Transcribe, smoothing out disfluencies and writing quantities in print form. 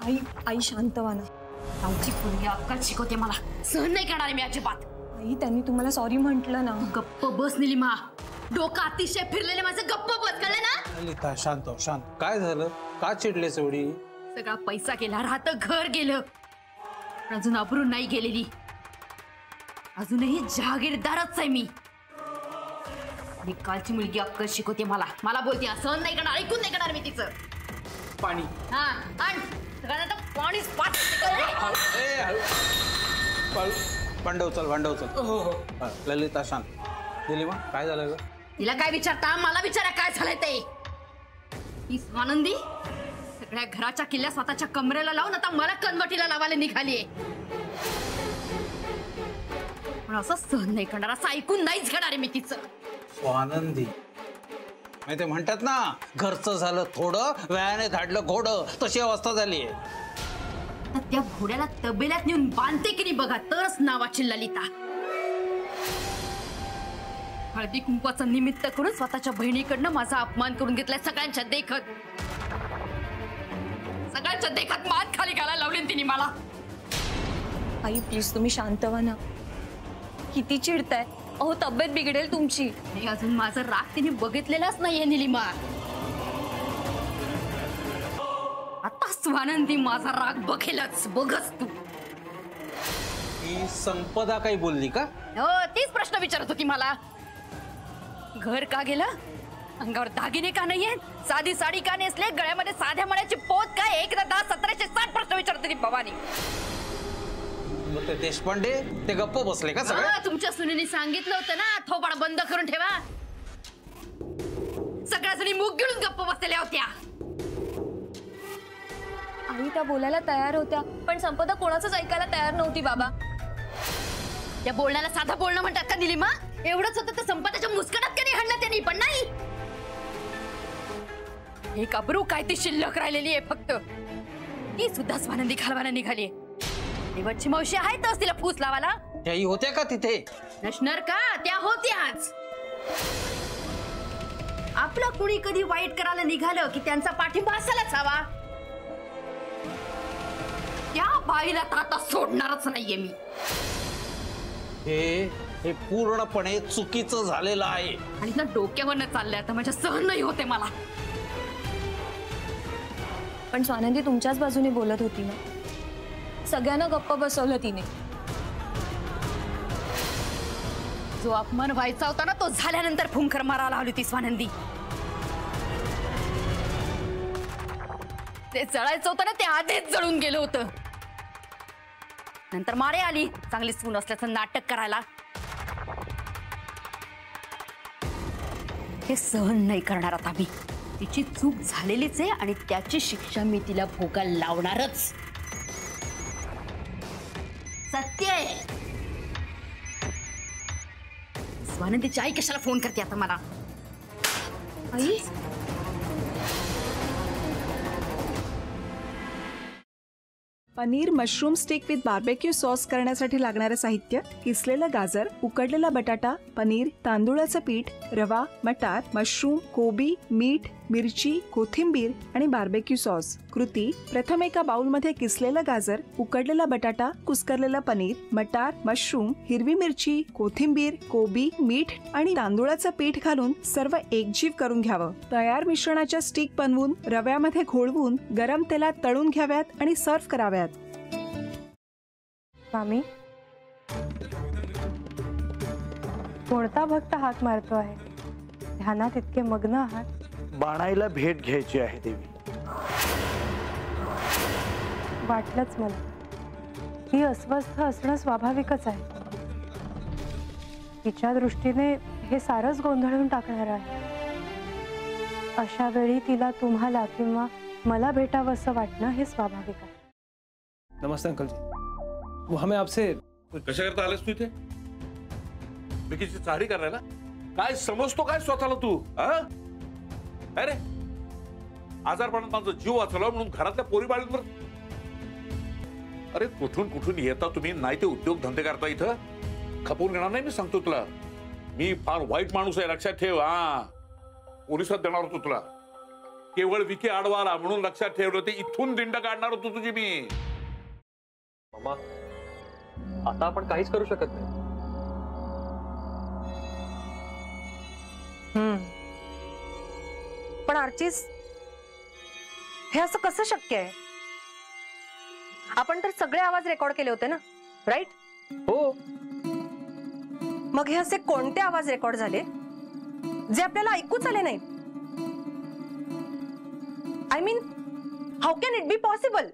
आई आई शांत व्हा ना. आमची पुरगी अक्कल शिकवते मला. सहन नाही करणार मी अजिबात. आई त्यांनी तुम्हाला सॉरी म्हटलं ना. गप्प बस निलिमा. डोकं अतिशय फिरलेले माझं. गप्प बस, कळलं ना. ललिता शांत हो, शांत. काय झालं? का चिडलेस एवढी? सगळा पैसा गेला, राहतं घर गेलं, अजून अब्रू नाही गेलेली. अजूनही जहागीरदारच आहे मी. आणि कालची मुलगी अक्कल शिकवते मला. मला बोलते सहन नाही करणार, ऐकून नाही करणार मी तिचं. पाणी. हा आण सगळ्यांना पाणीच पाठ. भांडव चल, भांडव चल. हो हो. ललिता शांत. निलिमा काय झालं ग? तिला काय विचारता, मला विचारा काय झालंय ते. ही स्वानंदी सगळ्या घराच्या किल्ल्या स्वतःच्या कमरेला लावून आता मला कनवटीला लावायला निघालीये. पण असं सहन नाही करणार, असं ऐकून नाहीच घेणार मी तिचं. स्वानंदी ते म्हणतात ना, घरचं झालं थोडं, व्यायाने धाडलं घोडं, तशी अवस्था झाली आहे. त्या घोड्याला तबेल्यात नेऊन बांधते की नाही बघा, तरच नावाची ललिता. हळदी कुंकवाचं निमित्त करून स्वतःच्या बहिणीकडनं माझा अपमान करून घेतलाय सगळ्यांच्या देखत. सगळ्यांच्या देखत मान खाली घालायला लावली तिने मला. आई प्लीज तुम्ही शांत व्हा ना. किती चिडताय अहो, तब्येत बिघडेल तुमची. अजून माझं राग तिने बघितलेलाच नाहीये निलिमा. आता स्वानंदी माझा राग बघेलच, बघच तू. ही संपदा काही बोलली का? हो, तीच प्रश्न विचारत होती मला. घर का गेलं, अंगावर दागिने का नाहीये, साधी साडी का नेसले, गळ्यामध्ये साध्या मण्याची पोत काय, एकदा 10 17 60 प्रश्न विचारत होती भवानी. ते देशपांडे ते गप्प बसले का सगळे? तुमच्या सुनेने सांगितलं होतं ना, थोबाड बंद करून ठेवा. सगळ्या जणी मुख गिळून गप्प बसलेल्या होत्या. आई त्या बोलायला तयार होत्या, पण संपदा कोणाचंच ऐकायला तयार नव्हती बाबा. त्या बोलण्याला साधा बोलणं म्हणतात का निलिमा? एवढंच होतं तर संपदाच्या मुस्कटात का नाही हाणलं त्यांनी, पण नाही. एक अब्रू काय ती शिल्लक राहिलेली आहे फक्त. ती सुद्धा स्वानंदी घालवायला निघाली. देवाची मावशी आहेतच तिला फूस लावायला. त्याही होत्या का तिथे? नसणार का? त्या होत्याच. आपलं कुणी कधी वाईट करायला निघालं की त्यांचा पाठिंबा असायलाच हवा. त्या बाईला तर आता सोडणारच नाहीये मी. हे पूर्णपणे चुकीचं झालेलं आहे. आणि ना डोक्यावर चाललंय आता, माझ्या सहन नाही होते मला. पण स्वानंदी तुमच्याच बाजूने बोलत होती ना. सगळ्यांना गप्प बसवलं तिने. जो अपमान व्हायचा होता ना, तो झाल्यानंतर फुंकर मारायला आली ती स्वानंदी. ते जळायचं होतं ना, ते आधीच जळून गेलं होतं. नंतर मारे आली चांगली सून असल्याचं नाटक करायला. हे सहन नाही करणार आता मी. तिची चूक झालेलीच आहे आणि त्याची शिक्षा मी तिला भोगायला लावणारच. सत्य आहे. स्वानंदीची आई कशाला फोन करते आता मला? आई paneer mushroom stick with barbecue sauce करण्यासाठी लागणारे साहित्य: किसलेलं गाजर, उकडलेला बटाटा, पनीर, तांदूळाचं पीठ, रवा, मटार, मशरूम, कोबी, मीठ, मिरची, कोथिंबीर आणि बार्बेक्यू सॉस. कृती: प्रथम एका बाउलमध्ये किसलेलं गाजर, उकडलेला बटाटा, कुस्करलेलं पनीर, मटार, मशरूम, हिरवी मिरची, कोथिंबीर, कोबी, मीठ आणि तांदूळाचं पीठ घालून सर्व एकजीव करून घ्यावं. तयार मिश्रणाच्या स्टिक बनवून रव्यामध्ये घोळवून गरम तेलात तळून घ्याव्यात आणि सर्व्ह कराव्यात. स्वामी, कोणता भक्त हाक मारतो आहे? ध्यानात इतके मग्न आहात. बाणाईला भेट घ्यायची आहे देवी. वाटलंच मला. ही अस्वस्थ असणं स्वाभाविकच आहे. तिच्या दृष्टीने हे सारंच गोंधळून टाकणार आहे. अशा वेळी तिला तुम्हाला किंवा मला भेटावं असं वाटणं हे स्वाभाविक आहे. नमस्ते अंकल जी. वो हमें आपसे कशा करता आलेस तू इथे? विकीची चारी करायला? काय समजतो काय स्वतःला तू? अरे आजारपणात माझा जीव वाचवला म्हणून घरातल्या पोरी बाळींवर. अरे कुठून कुठून येता तुम्ही, नाही ते उद्योग धंदे करता इथं. खपवून घेणार नाही मी सांगतो तुला. मी फार वाईट माणूस आहे, लक्षात ठेव. पोलिसात देणार होतो तुला. केवळ विखे आडवा आला म्हणून लक्षात ठेवलं, ते इथून दिंड काढणार होतो तुझी मी. मामा, आता आपण काहीच करू शकत नाही. पण आर्चिस, हे असं कसं शक्य आहे? आपण तर सगळे आवाज रेकॉर्ड केले होते ना, राईट? हो. मग हे असे कोणते आवाज रेकॉर्ड झाले जे आपल्याला ऐकूच आले नाहीत? I mean, how can it be possible?